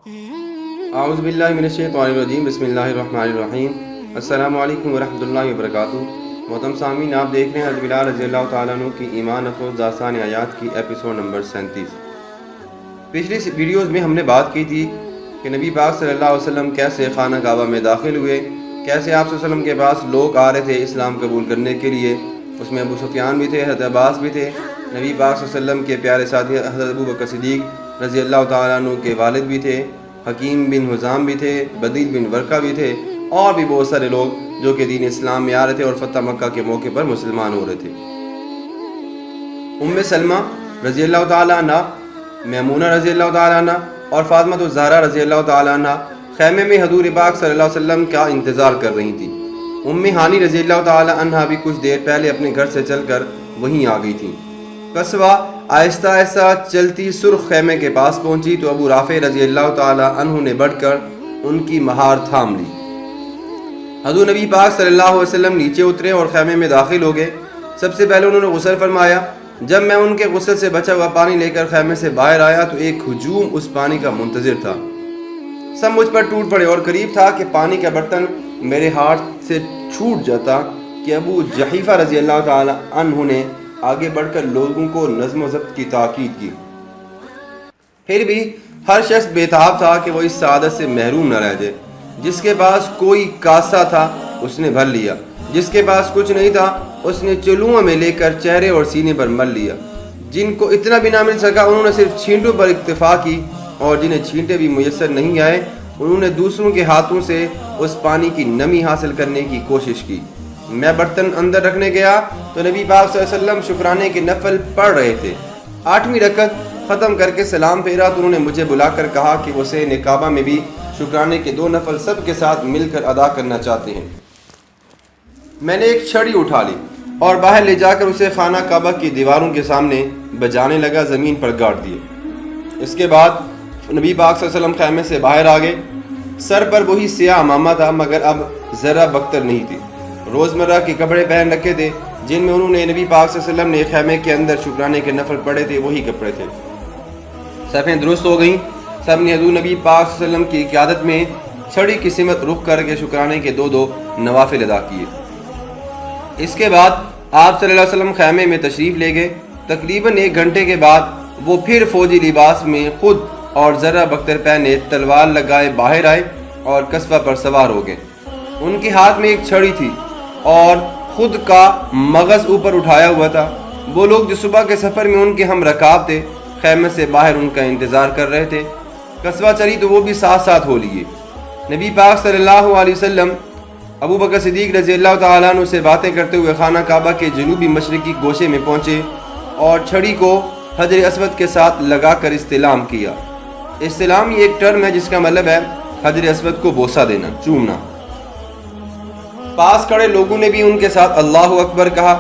اعوذ باللہ من الشیطان الرجیم، بسم اللہ الرحمن الرحیم۔ السلام علیکم ورحمۃ اللہ وبرکاتہ۔ محترم سامعین، آپ دیکھ رہے ہیں حضرت بلال رضی اللہ تعالیٰ عنہ کی ایمان افروز داستان آیات کی ایپیسوڈ نمبر 37۔ پچھلی ویڈیوز میں ہم نے بات کی تھی کہ نبی پاک صلی اللہ علیہ وسلم کیسے خانہ کعبہ میں داخل ہوئے، کیسے آپ صلی اللہ علیہ وسلم کے پاس لوگ آ رہے تھے اسلام قبول کرنے کے لیے۔ اس میں ابو سفیان بھی تھے، حضرت عباس بھی تھے، نبی پاک صلی اللہ علیہ وسلم کے پیارے ساتھی حضرت ابو بکر صدیق رضی اللہ تعالیٰ عنہ کے والد بھی تھے، حکیم بن حزام بھی تھے، بدیل بن ورقہ بھی تھے، اور بھی بہت سارے لوگ جو کہ دین اسلام میں آ رہے تھے اور فتح مکہ کے موقع پر مسلمان ہو رہے تھے۔ ام سلمہ رضی اللہ تعالیٰ عنہ، میمونہ رضی اللہ تعالیٰ عنہ اور فاطمہ الزہرا رضی اللہ تعالیٰ عنہ خیمے میں حضور پاک صلی اللہ علیہ وسلم کا انتظار کر رہی تھیں۔ ام ہانی رضی اللہ تعالیٰ عنہ بھی کچھ دیر پہلے اپنے گھر سے چل کر وہیں آ گئی تھیں۔ قصوہ آہستہ آہستہ چلتی سرخ خیمے کے پاس پہنچی تو ابو رافع رضی اللہ تعالیٰ عنہ نے بڑھ کر ان کی مہار تھام لی۔ حضور نبی پاک صلی اللہ علیہ وسلم نیچے اترے اور خیمے میں داخل ہو گئے۔ سب سے پہلے انہوں نے غسل فرمایا۔ جب میں ان کے غسل سے بچا ہوا پانی لے کر خیمے سے باہر آیا تو ایک ہجوم اس پانی کا منتظر تھا۔ سب مجھ پر ٹوٹ پڑے اور قریب تھا کہ پانی کا برتن میرے ہاتھ سے چھوٹ جاتا کہ ابو جحیفہ رضی اللہ تعالیٰ عنہ نے آگے بڑھ کر لوگوں کو نظم و ضبط کی تاکید کی۔ پھر بھی ہر شخص بےتاب تھا کہ وہ اس سعادت سے محروم نہ رہ جائے۔ جس کے پاس کوئی کاسہ تھا اس نے بھر لیا، جس کے پاس کچھ نہیں تھا اس نے چلوؤں میں لے کر چہرے اور سینے پر مل لیا۔ جن کو اتنا بھی نہ مل سکا انہوں نے صرف چھینٹوں پر اکتفا کی، اور جنہیں چھینٹے بھی میسر نہیں آئے انہوں نے دوسروں کے ہاتھوں سے اس پانی کی نمی حاصل کرنے کی کوشش کی۔ میں برتن اندر رکھنے گیا تو نبی پاک صلی اللہ علیہ وسلم شکرانے کے نفل پڑھ رہے تھے۔ 8ویں رکعت ختم کر کے سلام پھیرا تو انہوں نے مجھے بلا کر کہا کہ وہ حسین کعبہ میں بھی شکرانے کے 2 نفل سب کے ساتھ مل کر ادا کرنا چاہتے ہیں۔ میں نے ایک چھڑی اٹھا لی اور باہر لے جا کر اسے خانہ کعبہ کی دیواروں کے سامنے بجانے لگا، زمین پر گاڑ دیے۔ اس کے بعد نبی پاک صلی اللہ علیہ وسلم خیمے سے باہر آ گئے۔ سر پر وہی سیاہ عمامہ تھا مگر اب ذرا بختر نہیں تھی۔ روزمرہ کے کپڑے پہن رکھے تھے جن میں انہوں نے نبی پاک صلی اللہ علیہ وسلم نے خیمے کے اندر شکرانے کے نفل پڑھے تھے، وہی کپڑے تھے۔ صفیں درست ہو گئیں۔ سب نے حضور نبی پاک صلی اللہ علیہ وسلم کی قیادت میں چھڑی کی سمت رخ کر کے شکرانے کے 2 نوافل ادا کیے۔ اس کے بعد آپ صلی اللہ علیہ وسلم خیمے میں تشریف لے گئے۔ تقریباً 1 گھنٹے کے بعد وہ پھر فوجی لباس میں خود اور ذرا بختر پہنے تلوار لگائے باہر آئے اور قصبہ پر سوار ہو گئے۔ ان کے ہاتھ میں ایک چھڑی تھی اور خود کا مغز اوپر اٹھایا ہوا تھا۔ وہ لوگ جو صبح کے سفر میں ان کے ہم رکاب تھے خیمے سے باہر ان کا انتظار کر رہے تھے۔ قصبہ چلی تو وہ بھی ساتھ ساتھ ہو لیے۔ نبی پاک صلی اللہ علیہ وسلم ابو بکر صدیق رضی اللہ تعالیٰ عنہ سے باتیں کرتے ہوئے خانہ کعبہ کے جنوبی مشرقی گوشے میں پہنچے اور چھڑی کو حجر اسود کے ساتھ لگا کر استلام کیا۔ استلام یہ ایک ٹرم ہے جس کا مطلب ہے حجر اسود کو بوسہ دینا، چومنا۔ پاس کھڑے لوگوں نے بھی ان کے ساتھ اللہ اکبر کہا۔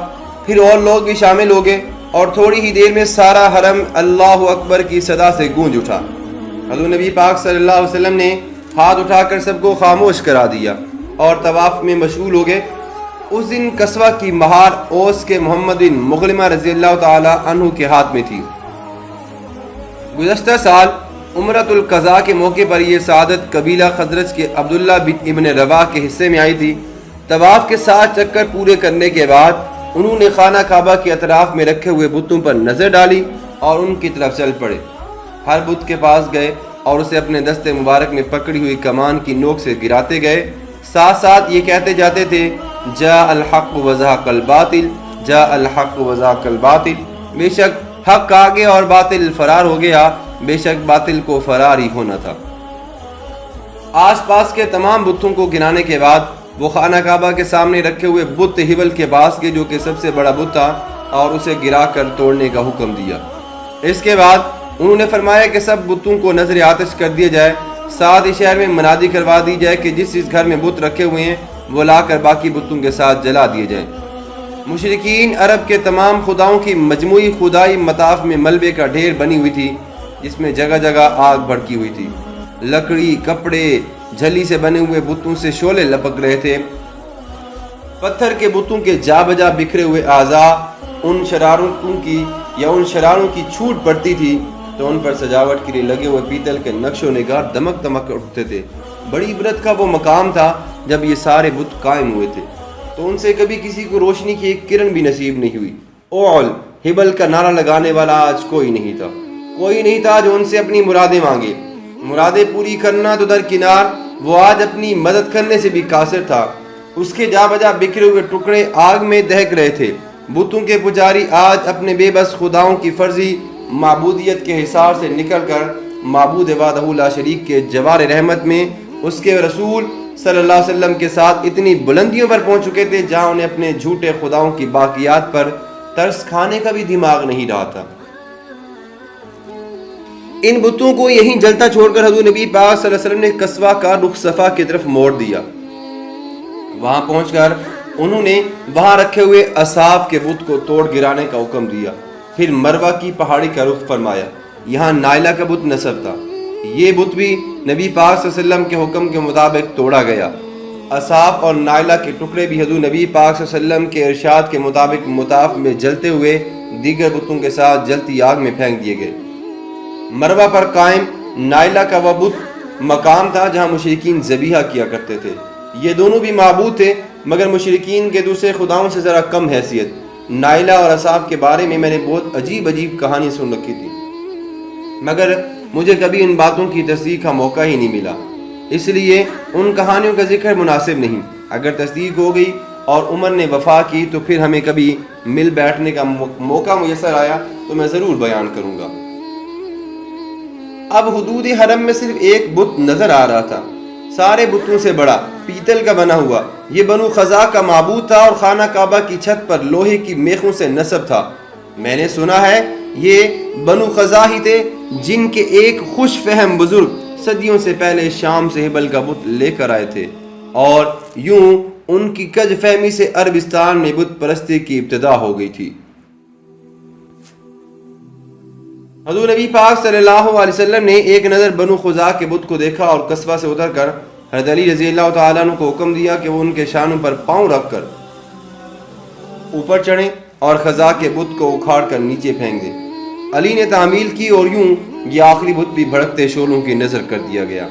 پھر اور لوگ بھی شامل ہو گئے اور تھوڑی ہی دیر میں سارا حرم اللہ اکبر کی صدا سے گونج اٹھا۔ حضور نبی پاک صلی اللہ علیہ وسلم نے ہاتھ اٹھا کر سب کو خاموش کرا دیا اور طواف میں مشغول ہو گئے۔ اس دن قصوہ کی مہار اوس کے محمد بن مغلمہ رضی اللہ تعالی عنہ کے ہاتھ میں تھی۔ گزشتہ سال عمرۃ القضاء کے موقع پر یہ سعادت قبیلہ خزرج کے عبداللہ بن ابن رواح کے حصے میں آئی تھی۔ طواف کے 7 چکر پورے کرنے کے بعد انہوں نے خانہ کعبہ کے اطراف میں رکھے ہوئے بتوں پر نظر ڈالی اور ان کی طرف چل پڑے۔ ہر بت کے پاس گئے اور اسے اپنے دست مبارک میں پکڑی ہوئی کمان کی نوک سے گراتے گئے، ساتھ ساتھ یہ کہتے جاتے تھے جاء الحق وزهق الباطل، جاء الحق وزهق الباطل، بے شک حق آگے اور باطل فرار ہو گیا، بے شک باطل کو فرار ہی ہونا تھا۔ آس پاس کے تمام بتوں کو گرانے کے بعد وہ خانہ کعبہ کے سامنے رکھے ہوئے بت ہبل کے پاس گئے جو کہ سب سے بڑا بت تھا، اور اسے گرا کر توڑنے کا حکم دیا۔ اس کے بعد انہوں نے فرمایا کہ سب بتوں کو نظر آتش کر دیا جائے، ساتھ ہی شہر میں منادی کروا دی جائے کہ جس گھر میں بت رکھے ہوئے ہیں وہ لا کر باقی بتوں کے ساتھ جلا دیے جائیں۔ مشرکین عرب کے تمام خداؤں کی مجموعی خدائی مطاف میں ملبے کا ڈھیر بنی ہوئی تھی جس میں جگہ جگہ آگ بھڑکی ہوئی تھی۔ لکڑی، کپڑے، جھلی سے بنے ہوئے بتوں سے شعلے لپک رہے تھے۔ پتھر کے بتوں کے جا بجا بکھرے ہوئے اعضاء ان شراروں کی چھوٹ پڑتی تھی تو ان پر سجاوٹ کے لیے لگے ہوئے پیتل کے نقش و نگار دمک دمک اٹھتے تھے۔ بڑی عبرت کا وہ مقام تھا جب یہ سارے بت قائم ہوئے تھے تو ان سے کبھی کسی کو روشنی کی ایک کرن بھی نصیب نہیں ہوئی۔ اول ہبل کا نعرہ لگانے والا آج کوئی نہیں تھا جو ان سے اپنی مرادیں مانگے۔ مرادیں پوری کرنا تو درکنار، وہ آج اپنی مدد کرنے سے بھی قاصر تھا۔ اس کے جا بجا بکھرے ہوئے ٹکڑے آگ میں دہک رہے تھے۔ بتوں کے پجاری آج اپنے بے بس خداؤں کی فرضی معبودیت کے حصار سے نکل کر معبود وحدہ لا شریک کے جوار رحمت میں اس کے رسول صلی اللہ علیہ وسلم کے ساتھ اتنی بلندیوں پر پہنچ چکے تھے جہاں انہیں اپنے جھوٹے خداؤں کی باقیات پر ترس کھانے کا بھی دماغ نہیں رہا تھا۔ ان بتوں کو یہیں جلتا چھوڑ کر حضور نبی پاک صلی اللہ علیہ وسلم نے قصوہ کا رخ صفا کی طرف موڑ دیا۔ وہاں پہنچ کر انہوں نے وہاں رکھے ہوئے اصحاب کے بت کو توڑ گرانے کا حکم دیا۔ پھر مروہ کی پہاڑی کا رخ فرمایا۔ یہاں نائلہ کا بت نصب تھا، یہ بت بھی نبی پاک صلی اللہ علیہ وسلم کے حکم کے مطابق توڑا گیا۔ اصحاب اور نائلہ کے ٹکڑے بھی حضور نبی پاک صلی اللہ علیہ وسلم کے ارشاد کے مطابق مطاف میں جلتے ہوئے دیگر بتوں کے ساتھ جلتی آگ میں پھینک دیے گئے۔ مروہ پر قائم نائلہ کا وہ بت مقام تھا جہاں مشرکین ذبیحہ کیا کرتے تھے۔ یہ دونوں بھی معبود تھے مگر مشرکین کے دوسرے خداؤں سے ذرا کم حیثیت۔ نائلہ اور اصحاب کے بارے میں نے بہت عجیب کہانی سن رکھی تھی مگر مجھے کبھی ان باتوں کی تصدیق کا موقع ہی نہیں ملا، اس لیے ان کہانیوں کا ذکر مناسب نہیں۔ اگر تصدیق ہو گئی اور عمر نے وفا کی تو پھر ہمیں کبھی مل بیٹھنے کا موقع میسر آیا تو میں ضرور بیان کروں گا۔ اب حدود حرم میں صرف ایک بت نظر آ رہا تھا، سارے بتوں سے بڑا، پیتل کا بنا ہوا۔ یہ بنو خزاع کا معبود تھا اور خانہ کعبہ کی چھت پر لوہے کی میخوں سے نصب تھا۔ میں نے سنا ہے یہ بنو خزاع ہی تھے جن کے ایک خوش فہم بزرگ صدیوں سے پہلے شام سے ہبل کا بت لے کر آئے تھے، اور یوں ان کی کج فہمی سے عربستان میں بت پرستی کی ابتدا ہو گئی تھی۔ حضور نبی پاک صلی اللہ علیہ وسلم نے ایک نظر بنو خزاع کے بت کو دیکھا اور قصبہ سے اتر کر حضرت علی رضی اللہ تعالیٰ عنہ کو حکم دیا کہ وہ ان کے شانوں پر پاؤں رکھ کر اوپر چڑھیں اور خزاع کے بت کو اکھاڑ کر نیچے پھینک دیں۔ علی نے تعمیل کی اور یوں یہ آخری بت بھی بھڑکتے شعلوں کی نظر کر دیا گیا۔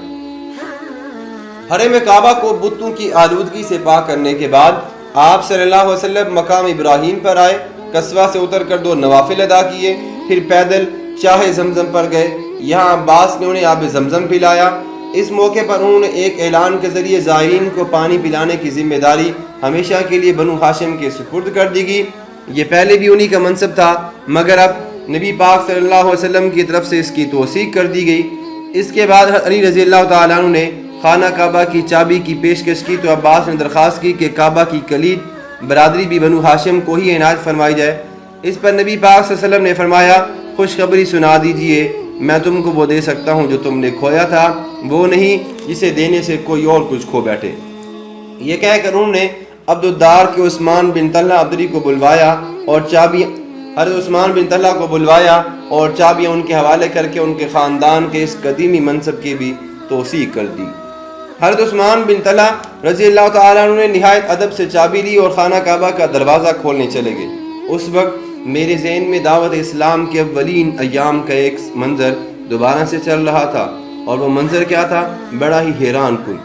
حرم کعبہ کو بتوں کی آلودگی سے پاک کرنے کے بعد آپ صلی اللہ علیہ وسلم مقام ابراہیم پر آئے، قصبہ سے اتر کر 2 نوافل ادا کیے، پھر پیدل چاہے زمزم پر گئے۔ یہاں عباس نے انہیں آب زمزم پلایا۔ اس موقع پر انہوں نے ایک اعلان کے ذریعے زائرین کو پانی پلانے کی ذمہ داری ہمیشہ کے لیے بنو ہاشم کے سپرد کر دی گئی۔ یہ پہلے بھی انہی کا منصب تھا مگر اب نبی پاک صلی اللہ علیہ وسلم کی طرف سے اس کی توثیق کر دی گئی۔ اس کے بعد علی رضی اللہ تعالیٰ عنہ نے خانہ کعبہ کی چابی کی پیشکش کی تو عباس نے درخواست کی کہ کعبہ کی کلید برادری بھی بنو ہاشم کو ہی عنایت فرمائی جائے۔ اس پر نبی پاک صلی اللہ علیہ وسلم نے فرمایا، خوشخبری سنا دیجئے، میں تم کو وہ دے سکتا ہوں جو تم نے کھویا تھا، وہ نہیں جسے دینے سے کوئی اور کچھ کھو بیٹھے۔ یہ کہہ کر انہوں نے عبد الدار کے عثمان بن طلحہ عبدری کو بلوایا اور چابیاں ان کے حوالے کر کے ان کے خاندان کے اس قدیمی منصب کی بھی توثیق کر دی۔ حضرت عثمان بن طلحہ رضی اللہ تعالیٰ عنہ نے نہایت ادب سے چابی لی اور خانہ کعبہ کا دروازہ کھولنے چلے گئے۔ اس وقت میرے ذہن میں دعوت اسلام کے اولین ایام کا ایک منظر دوبارہ سے چل رہا تھا، اور وہ منظر کیا تھا؟ بڑا ہی حیران کن۔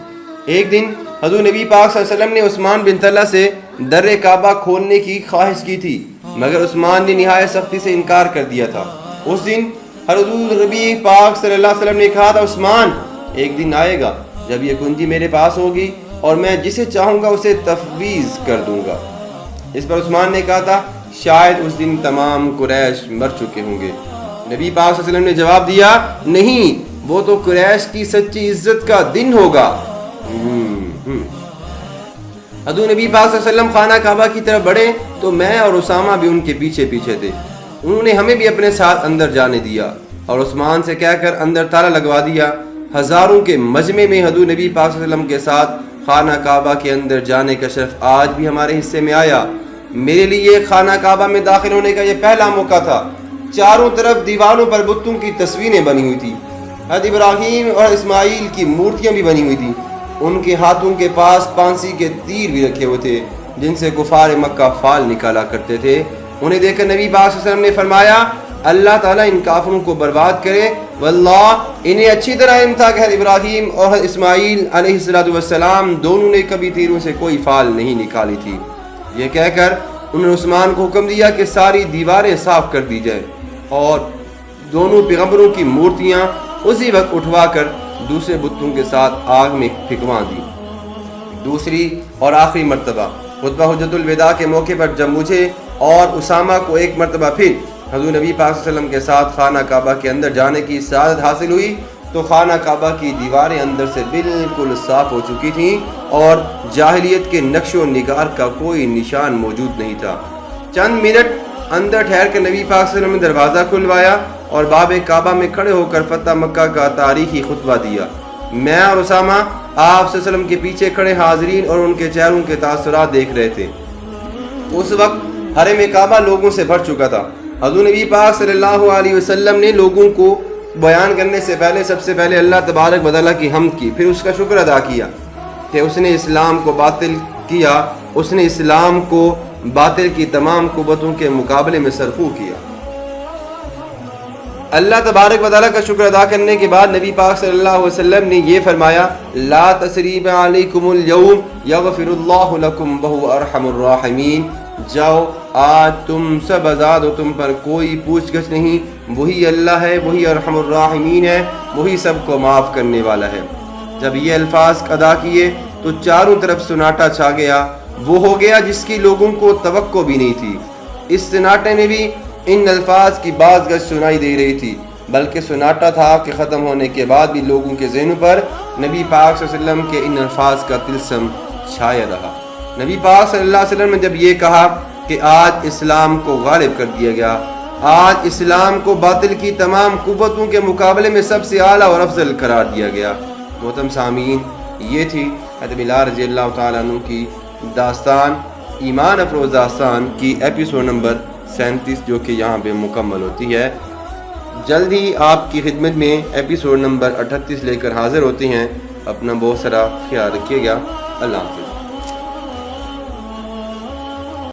ایک دن حضور نبی پاک صلی اللہ علیہ وسلم نے عثمان بن طلحہ سے در کعبہ کھولنے کی خواہش کی تھی مگر عثمان نے نہایت سختی سے انکار کر دیا تھا۔ اس دن حضور نبی پاک صلی اللہ علیہ وسلم نے کہا تھا، عثمان، ایک دن آئے گا جب یہ کنجی میرے پاس ہوگی اور میں جسے چاہوں گا اسے تفویض کر دوں گا۔ اس پر عثمان نے کہا تھا، شاید اس دن تمام قریش مر چکے ہوں گے۔ نبی پاک صلی اللہ علیہ وسلم نے جواب دیا، نہیں، وہ تو قریش کی سچی عزت کا دن ہوگا۔ حضور نبی پاک صلی اللہ علیہ وسلم خانہ کعبہ کی طرف بڑھے تو میں اور اسامہ بھی ان کے پیچھے پیچھے تھے۔ انہوں نے ہمیں بھی اپنے ساتھ اندر جانے دیا اور عثمان سے کہہ کر اندر تالا لگوا دیا۔ ہزاروں کے مجمع میں حضور نبی پاک صلی اللہ علیہ وسلم کے ساتھ خانہ کعبہ کے اندر جانے کا شرف آج بھی ہمارے حصے میں آیا۔ میرے لیے خانہ کعبہ میں داخل ہونے کا یہ پہلا موقع تھا۔ چاروں طرف دیواروں پر بتوں کی تصویریں بنی ہوئی تھی، حضرت ابراہیم اور اسماعیل کی مورتیاں بھی بنی ہوئی تھیں۔ ان کے ہاتھوں کے پاس پانسی کے تیر بھی رکھے ہوئے تھے جن سے کفار مکہ فال نکالا کرتے تھے۔ انہیں دیکھ کر نبی پاک صلی اللہ علیہ وسلم نے فرمایا، اللہ تعالیٰ ان کافروں کو برباد کرے۔ واللہ انہیں اچھی طرح علم تھا کہ ابراہیم اور اسماعیل علیہ السلام دونوں نے کبھی تیروں سے کوئی فال نہیں نکالی تھی۔ یہ کہہ کر انہوں نے عثمان کو حکم دیا کہ ساری دیواریں صاف کر دی جائے اور دونوں پیغمبروں کی مورتیاں اسی وقت اٹھوا کر دوسرے بتوں کے ساتھ آگ میں پھینکوا دی۔ دوسری اور آخری مرتبہ خطبہ حجۃ الوداع کے موقع پر جب مجھے اور اسامہ کو ایک مرتبہ پھر حضور نبی پاک صلی اللہ علیہ وسلم کے ساتھ خانہ کعبہ کے اندر جانے کی سعادت حاصل ہوئی تو خانہ کعبہ کی دیواریں اندر سے بالکل صاف ہو چکی تھیں اور جاہلیت کے نقش و نگار کا کوئی نشان موجود نہیں تھا۔ چند منٹ اندر ٹھہر کر نبی پاک صلی اللہ علیہ وسلم نے دروازہ کھلوایا اور باب کعبہ میں کھڑے ہو کر فتح مکہ کا تاریخی خطبہ دیا۔ میں اور اسامہ آپ صلی اللہ علیہ وسلم کے پیچھے کھڑے حاضرین اور ان کے چہروں کے تاثرات دیکھ رہے تھے۔ اس وقت حرم کعبہ لوگوں سے بھر چکا تھا۔ حضور نبی پاک صلی اللہ علیہ وسلم نے لوگوں کو بیان کرنے سے پہلے سب سے پہلے اللہ تبارک و تعالیٰ کی حمد کی، پھر اس کا شکر ادا کیا کہ اس نے اسلام کو باطل کیا، اس نے اسلام کو باطل کی تمام قوتوں کے مقابلے میں سرخو کیا۔ اللہ تبارک و تعالیٰ کا شکر ادا کرنے کے بعد نبی پاک صلی اللہ علیہ وسلم نے یہ فرمایا، لا تثریب علیکم اليوم یغفر اللہ لکم وہو ارحم الراحمین۔ جاؤ، آج تم سب آزاد ہو، تم پر کوئی پوچھ گچھ نہیں، وہی اللہ ہے، وہی ارحم الراحمین ہے، وہی سب کو معاف کرنے والا ہے۔ جب یہ الفاظ ادا کیے تو چاروں طرف سناٹا چھا گیا، وہ ہو گیا جس کی لوگوں کو توقع بھی نہیں تھی۔ اس سناٹے میں بھی ان الفاظ کی بعض گز سنائی دے رہی تھی، بلکہ سناٹا تھا کہ ختم ہونے کے بعد بھی لوگوں کے ذہنوں پر نبی پاک صلی اللہ علیہ وسلم کے ان الفاظ کا طلسم چھایا رہا۔ نبی پاک صلی اللہ علیہ وسلم نے جب یہ کہا کہ آج اسلام کو غالب کر دیا گیا، آج اسلام کو باطل کی تمام قوتوں کے مقابلے میں سب سے اعلیٰ اور افضل قرار دیا گیا۔ محترم سامعین، یہ تھی حضرت بلال رضی اللہ تعالیٰ عنہ کی داستان، ایمان افروز داستان کی ایپیسوڈ نمبر 37 جو کہ یہاں پہ مکمل ہوتی ہے۔ جلد ہی آپ کی خدمت میں ایپیسوڈ نمبر 38 لے کر حاضر ہوتے ہیں۔ اپنا بہت سارا خیال رکھیے گا۔ اللہ حافظ۔